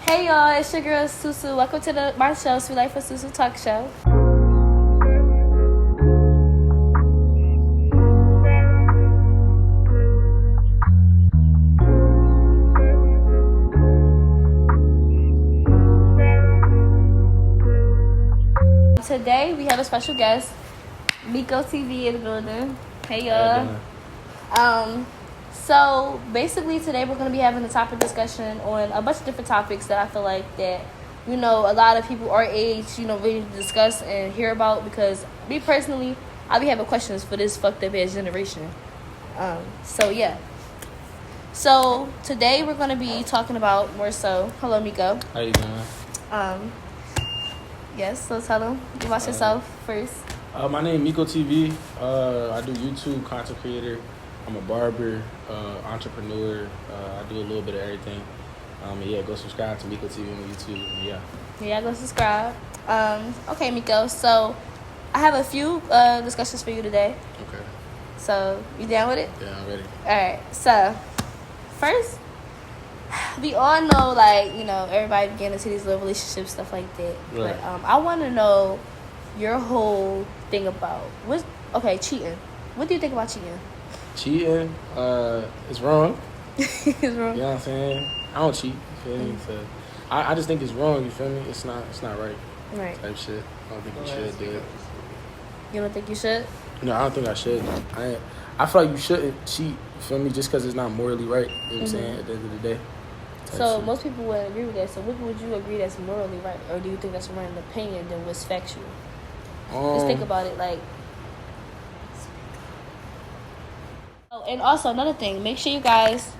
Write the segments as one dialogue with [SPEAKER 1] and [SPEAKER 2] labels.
[SPEAKER 1] Hey y'all, it's your girl Susu. Welcome to my show, Sweet Life with Susu Talk Show. Today we have a special guest, Miko TV in the building. Hey y'all. So basically today we're going to be having a topic discussion on a bunch of different topics that I feel like that, a lot of people our age, really discuss and hear about, because me personally, I'll be having questions for this fucked up ass generation. So today we're going to be talking about more so, hello Miko.
[SPEAKER 2] How you doing?
[SPEAKER 1] Yes, so tell them about yourself first.
[SPEAKER 2] My name is Miko TV. I do YouTube, content creator. I'm a barber, entrepreneur. I do a little bit of everything. Go subscribe to Miko TV on YouTube.
[SPEAKER 1] Yeah, go subscribe. Okay, Miko. So I have a few discussions for you today.
[SPEAKER 2] Okay.
[SPEAKER 1] So you down with it?
[SPEAKER 2] Yeah, I'm ready.
[SPEAKER 1] All right. So first, we all know, everybody getting into these little relationships, stuff like that.
[SPEAKER 2] Right.
[SPEAKER 1] But I want to know your whole thing about cheating. What do you think about cheating?
[SPEAKER 2] Cheating, it's wrong.
[SPEAKER 1] It's wrong.
[SPEAKER 2] You know what I'm saying? I don't cheat. You feel me? So I just think it's wrong. You feel me? It's not right.
[SPEAKER 1] Right.
[SPEAKER 2] Type shit. I don't think you should do it.
[SPEAKER 1] You don't think you should?
[SPEAKER 2] No, I don't think I should. I feel like you shouldn't cheat. You feel me? Just because it's not morally right. You know what I'm saying? At the end of the day.
[SPEAKER 1] So
[SPEAKER 2] shit.
[SPEAKER 1] most people wouldn't agree with that. So what would you agree that's morally right, or do you think that's more an opinion than what's factual? Just think about it, Oh, and also another thing, make sure you guys,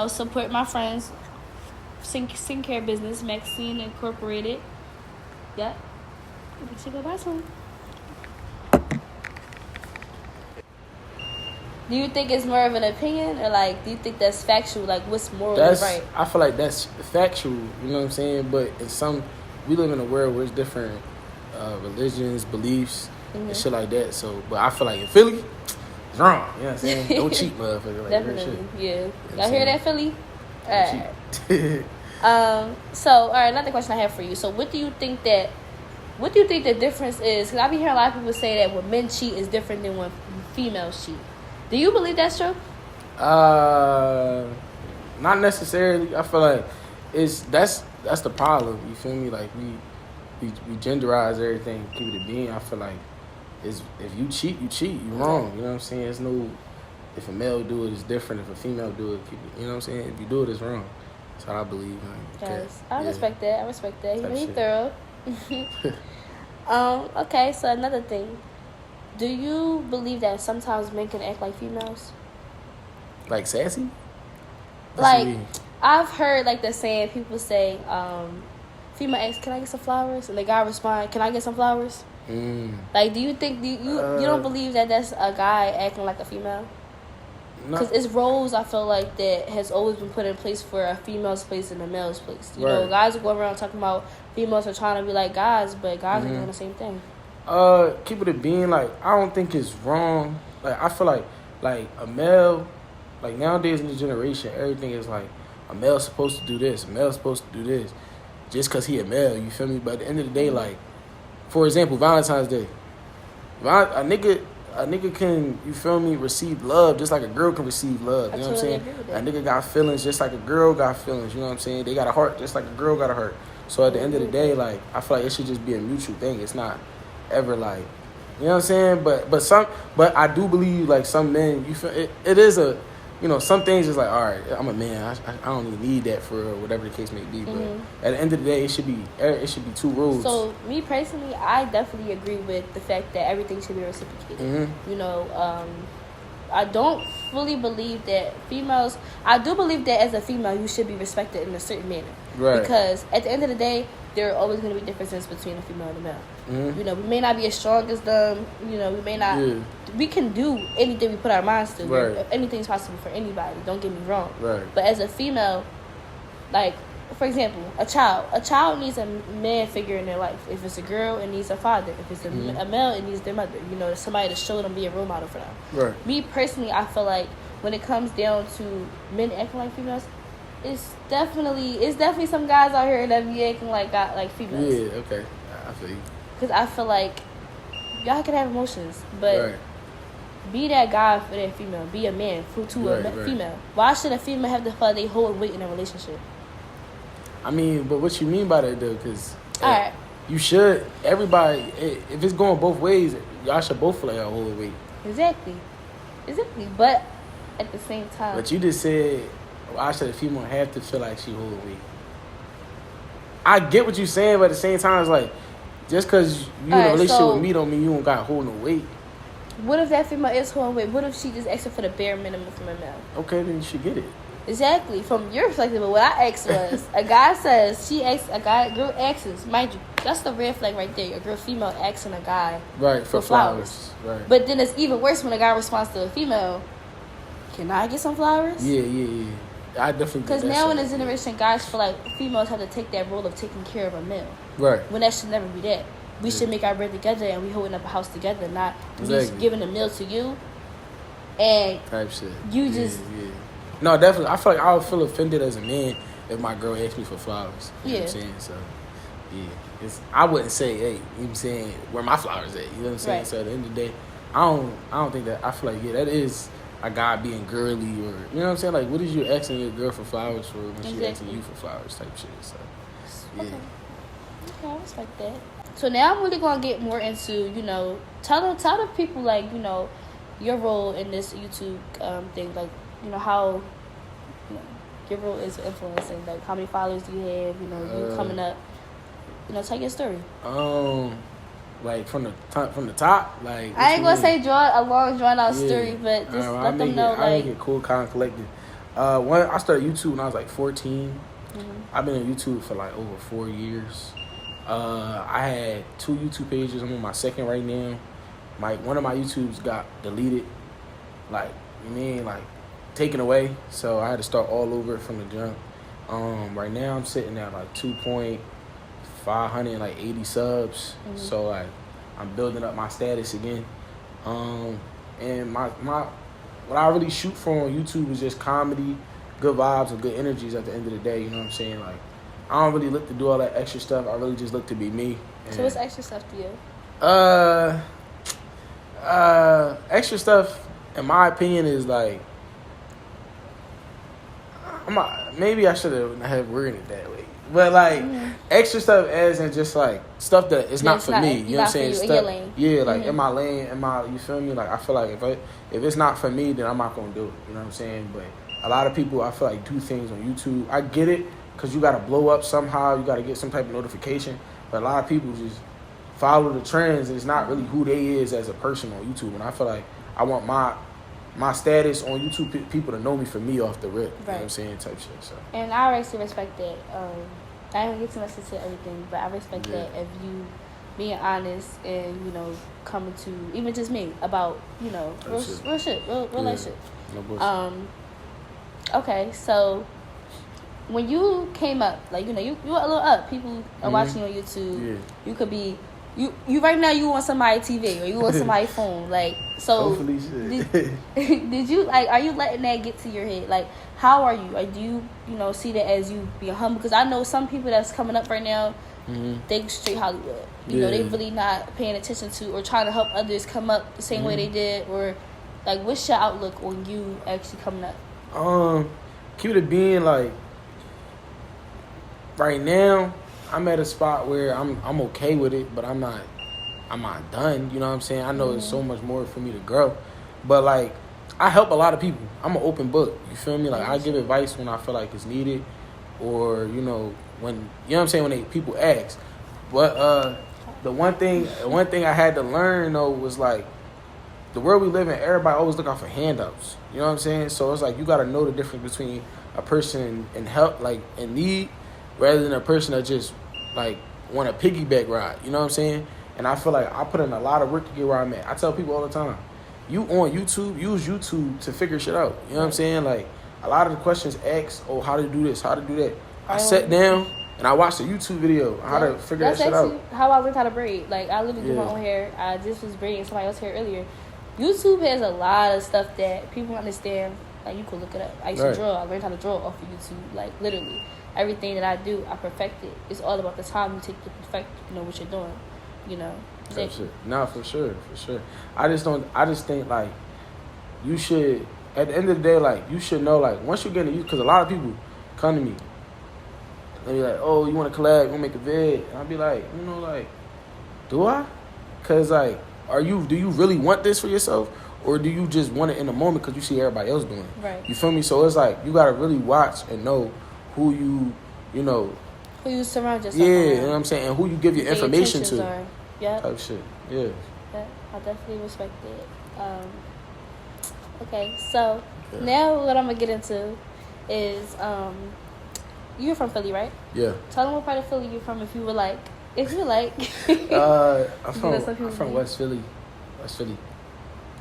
[SPEAKER 1] support my friends, skincare business, Maxine Incorporated. Yep. You should go buy some. Do you think it's more of an opinion, or do you think that's factual? What's morally right?
[SPEAKER 2] I feel like that's factual. You know what I'm saying? But we live in a world where it's different religions, beliefs, and shit like that. So, but I feel like in Philly, it's wrong. You know what I'm saying? Don't cheat, motherfucker.
[SPEAKER 1] Definitely, yeah.
[SPEAKER 2] You know
[SPEAKER 1] Y'all hear that, Philly?
[SPEAKER 2] Alright.
[SPEAKER 1] All right, another question I have for you. So, what do you think the difference is? Because I be hearing a lot of people say that when men cheat is different than when females cheat. Do you believe that's true?
[SPEAKER 2] Not necessarily. I feel like that's the problem. You feel me? We genderize everything, keep it being. I feel like if you cheat, you cheat. You wrong. You know what I'm saying? It's no. If a male do it, it's different. If a female do it, keep it. You know what I'm saying? If you do it, it's wrong. That's how I believe.
[SPEAKER 1] Yes, I respect that. He's really thorough. Okay, so another thing. Do you believe that sometimes men can act like females?
[SPEAKER 2] Like sassy?
[SPEAKER 1] I've heard the saying, people say, female asks, "Can I get some flowers?" And the guy respond, "Can I get some flowers?" Do you think you don't believe that that's a guy acting like a female? Because it's roles, I feel like, that has always been put in place for a female's place and a male's place. You know, guys will go around talking about females are trying to be like guys, but guys are doing the same thing.
[SPEAKER 2] Keep it being, I don't think it's wrong. I feel like a male, nowadays in this generation, everything is a male's supposed to do this, a male's supposed to do this, just because he a male, you feel me? But at the end of the day, for example, Valentine's Day, a nigga can, you feel me, receive love just like a girl can receive love. You know what I'm saying? A nigga got feelings just like a girl got feelings. You know what I'm saying? They got a heart just like a girl got a heart. So at the end of the day, I feel like it should just be a mutual thing. It's not ever you know what I'm saying? But I do believe some men, you feel it is a, some things is all right, I'm a man, I don't even need that for whatever the case may be. But at the end of the day, it should be two rules.
[SPEAKER 1] So me personally, I definitely agree with the fact that everything should be reciprocated. I don't fully believe that females. I do believe that as a female, you should be respected in a certain manner.
[SPEAKER 2] Right.
[SPEAKER 1] Because at the end of the day, there are always going to be differences between a female and a male. We may not be as strong as them. We may not. Yeah. We can do anything we put our minds to.
[SPEAKER 2] Right.
[SPEAKER 1] Anything's possible for anybody. Don't get me wrong.
[SPEAKER 2] Right.
[SPEAKER 1] But as a female, for example, a child needs a man figure in their life. If it's a girl, it needs a father. If it's a male, it needs their mother. Somebody to show them, be a role model for them.
[SPEAKER 2] Right.
[SPEAKER 1] Me personally, I feel like when it comes down to men acting like females, it's definitely some guys out here that be acting like females.
[SPEAKER 2] Yeah, okay, I feel you.
[SPEAKER 1] Because I feel like y'all can have emotions, but
[SPEAKER 2] Right.
[SPEAKER 1] be that guy for that female. Be a man to a female. Why should a female have to feel like they hold weight in a relationship?
[SPEAKER 2] I mean, but what you mean by that though? Because
[SPEAKER 1] Alright.
[SPEAKER 2] you should. Everybody, if it's going both ways, y'all should both feel like y'all hold weight.
[SPEAKER 1] Exactly. But at the same time.
[SPEAKER 2] But you just said, why should a female have to feel like she hold weight? I get what you're saying, but at the same time, it's like, just because you in a relationship with me don't mean you don't got to hold no weight.
[SPEAKER 1] What if that female is holding weight? What if she just asking for the bare minimum from a male?
[SPEAKER 2] Okay, then you should get it.
[SPEAKER 1] Exactly. From your perspective, but what I asked was, a guy says, girl asks, mind you, that's the red flag right there. A girl, female asking a guy for flowers.
[SPEAKER 2] Right.
[SPEAKER 1] But then it's even worse when a guy responds to a female, can I get some flowers?
[SPEAKER 2] Yeah. I definitely.
[SPEAKER 1] Because now in this generation, guys feel like females have to take that role of taking care of a male.
[SPEAKER 2] Right.
[SPEAKER 1] When that should never be that. We should make our bread together and we holding up a house together, not me giving a meal to you and
[SPEAKER 2] type shit.
[SPEAKER 1] You just.
[SPEAKER 2] Yeah. No, definitely. I feel like I would feel offended as a man if my girl asked me for flowers. You know what I'm saying? So, yeah. I wouldn't say, hey, you know what I'm saying, where my flowers at? You know what I'm saying? Right. So at the end of the day, I don't think that. I feel like, that is a guy being girly, or, you know what I'm saying? Like, what is you asking your girl for flowers for when she asking you for flowers type shit? So, yeah.
[SPEAKER 1] Okay, I respect that. So now I'm really gonna get more into, tell the people, like, your role in this YouTube thing, like, how your role is influencing, like how many followers do you have, you coming up, tell your story.
[SPEAKER 2] Like from the top, like
[SPEAKER 1] I ain't gonna say draw a long drawn out story, but just let them know.
[SPEAKER 2] I make it cool, kind of collected. When I started YouTube when I was like 14. I've been on YouTube for like over 4 years. I had 2 YouTube pages. I'm on my second right now. One of my YouTubes got deleted, taken away. So I had to start all over from the jump. Right now I'm sitting at like 2,580 subs. So like I'm building up my status again. And my what I really shoot for on YouTube is just comedy, good vibes, and good energies at the end of the day. You know what I'm saying? Like, I don't really look to do all that extra stuff. I really just look to be me. And,
[SPEAKER 1] so what's extra stuff to you?
[SPEAKER 2] Extra stuff, in my opinion, is like, maybe I should have worded it that way. But like, extra stuff as in just like stuff that is not for me. You know what I'm saying? Stuff, in your lane. Yeah, like in my lane, you feel me? Like, I feel like if it's not for me, then I'm not gonna do it. You know what I'm saying? But a lot of people, I feel like, do things on YouTube. I get it, because you got to blow up somehow. You got to get some type of notification. But a lot of people just follow the trends, and it's not really who they is as a person on YouTube. And I feel like I want my status on YouTube, people to know me for me off the rip. Right. You know what I'm saying? Type shit. So. And
[SPEAKER 1] I actually respect that. I don't get too much into everything, but I respect that if you being honest and, coming to, even just me, about, real shit, real life shit.
[SPEAKER 2] No bullshit.
[SPEAKER 1] Okay, so when you came up, like, you were a little up. People are watching you on YouTube. Yeah. You could be, you right now, you on somebody's TV or you on somebody's phone. Like, so
[SPEAKER 2] hopefully shit.
[SPEAKER 1] Did you, like, are you letting that get to your head? Like, how are you? Or do you, see that as you being humble? Because I know some people that's coming up right now, they straight Hollywood. You know, they really not paying attention to or trying to help others come up the same way they did. Or, like, what's your outlook on you actually coming up?
[SPEAKER 2] Keep it being, like, right now, I'm at a spot where I'm okay with it, but I'm not done. You know what I'm saying? I know there's so much more for me to grow, but like, I help a lot of people. I'm an open book. You feel me? Like, I give advice when I feel like it's needed, or when what I'm saying, when people ask. But the one thing I had to learn though was like, the world we live in, everybody always look out for handouts. You know what I'm saying? So it's like, you got to know the difference between a person in help, like in need, rather than a person that just like want a piggyback ride. You know what I'm saying? And I feel like I put in a lot of work to get where I'm at. I tell people all the time, you on YouTube, use YouTube to figure shit out. You know what I'm saying? Like, a lot of the questions asked, how to do this, how to do that. I sat down and I watched a YouTube video on how to figure that shit out. That's
[SPEAKER 1] how I learned how to braid. Like, I literally do my own hair. I just was braiding somebody else's hair earlier. YouTube has a lot of stuff that people understand Like, you could look it up. I used to draw. I learned how to draw off of YouTube. Like, literally. Everything that I do, I perfected. It's all about the time you take to perfect, what you're doing.
[SPEAKER 2] No, for sure. I just think, like, you should, at the end of the day, like, you should know, like, once you get into, because a lot of people come to me, they be like, oh, you want to collab, you want to make a vid? And I'll be like, like, do I? Because, like, do you really want this for yourself? Or do you just want it in the moment because you see everybody else doing it?
[SPEAKER 1] Right.
[SPEAKER 2] You feel me? So it's like, you got to really watch and know who you
[SPEAKER 1] surround yourself
[SPEAKER 2] Yeah,
[SPEAKER 1] around.
[SPEAKER 2] You know what I'm saying? And who you give your information to.
[SPEAKER 1] Yeah.
[SPEAKER 2] Type shit. Yeah.
[SPEAKER 1] I definitely respect it. Okay, so now what I'm going to get into is, you're from Philly, right?
[SPEAKER 2] Yeah.
[SPEAKER 1] Tell them what part of Philly you're from if you would like. I'm
[SPEAKER 2] from West Philly. West Philly.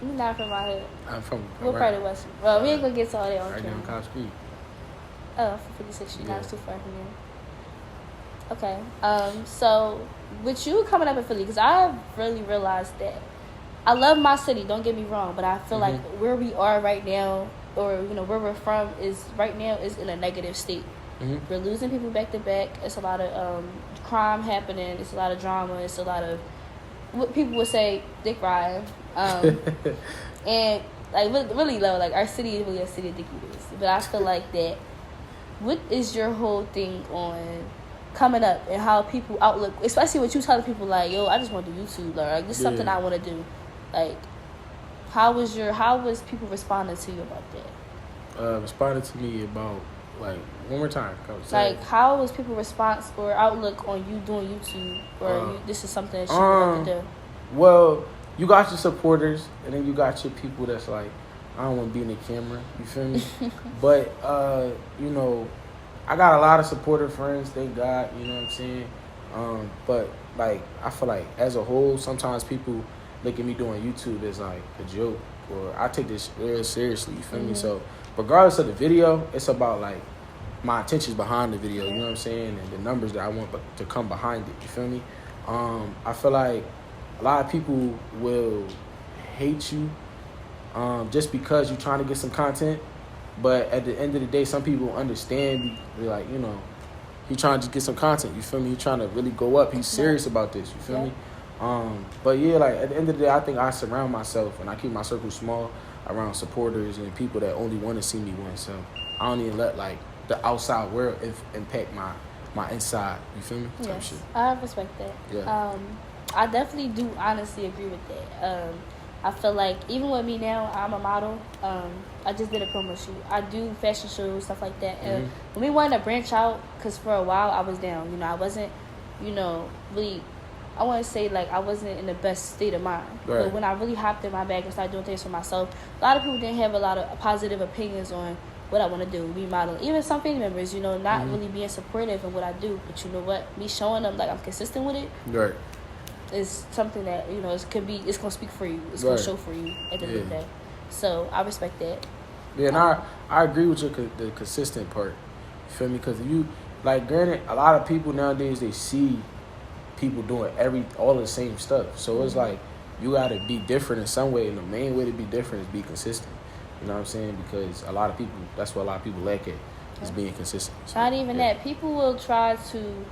[SPEAKER 1] You're not from my hood.
[SPEAKER 2] I'm from...
[SPEAKER 1] What part of West? Well, we ain't going to get to all that on
[SPEAKER 2] camera. Right down College Street.
[SPEAKER 1] Oh, from 56th Street. Not too far from here. Okay. So, with you coming up in Philly, because I really realized that I love my city, don't get me wrong, but I feel like where we are right now, or, where we're from, is in a negative state. We're losing people back to back. It's a lot of crime happening. It's a lot of drama. It's a lot of what people would say dick riding. And like really low. Like, our city is really a city of dickies. But I feel like that. What is your whole thing on coming up and how people outlook, especially with you telling people like, yo, I just want to do YouTube, or like, this is something I want to do. Like, how was people responding to you about that?
[SPEAKER 2] Responding to me about, like, one more time.
[SPEAKER 1] Like, how was people response or outlook on you doing YouTube, or this is something that you want to do?
[SPEAKER 2] Well, you got your supporters, and then you got your people that's like, I don't want to be in the camera. You feel me? But, I got a lot of supportive friends, thank God, you know what I'm saying? But, like, I feel like, as a whole, sometimes people look at me doing YouTube as, like, a joke, or I take this real seriously, you feel me? So, regardless of the video, it's about, like, my intentions behind the video, you know what I'm saying? And the numbers that I want to come behind it, you feel me? I feel like a lot of people will hate you just because you're trying to get some content. But at the end of the day, some people understand, they're like, he's trying to just get some content, you feel me? He's trying to really go up. He's serious about this, you feel me? But yeah, like, at the end of the day, I think I surround myself and I keep my circle small around supporters and people that only want to see me win. So I don't even let, like, the outside world impact my inside, you feel me?
[SPEAKER 1] Yes, I respect that.
[SPEAKER 2] Yeah.
[SPEAKER 1] I definitely do honestly agree with that. I feel like even with me now, I'm a model. I just did a promo shoot. I do fashion shows, stuff like that. And when we wanted to branch out, because for a while I was down. I wasn't, really, I want to say, like, I wasn't in the best state of mind.
[SPEAKER 2] Right.
[SPEAKER 1] But when I really hopped in my bag and started doing things for myself, a lot of people didn't have a lot of positive opinions on what I want to do, be modeling. Even some family members, not really being supportive of what I do. But you know what? Me showing them, like, I'm consistent with it.
[SPEAKER 2] Right.
[SPEAKER 1] Is something that it's gonna speak for you. It's gonna show for you at the end of the day. So I respect that.
[SPEAKER 2] Yeah, and I agree with the consistent part. You feel me? Because granted, a lot of people nowadays, they see people doing all the same stuff. So it's like, you gotta be different in some way, and the main way to be different is be consistent. You know what I'm saying? Because a lot of people, that's what a lot of people lack at, is being consistent. So,
[SPEAKER 1] not even that. People will try to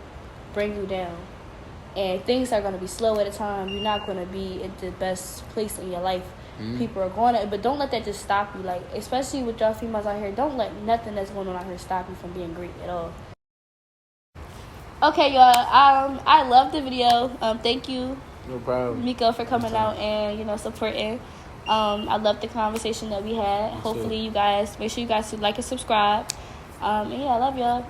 [SPEAKER 1] bring you down. And things are going to be slow at a time. You're not going to be in the best place in your life. People are going to, but don't let that just stop you. Like, especially with y'all females out here, don't let nothing that's going on out here stop you from being great at all. Okay, y'all. I love the video. Thank you,
[SPEAKER 2] no problem,
[SPEAKER 1] Miko, for coming out and supporting. I love the conversation that we had. Hopefully, you guys make sure you guys like and subscribe. And yeah, I love y'all.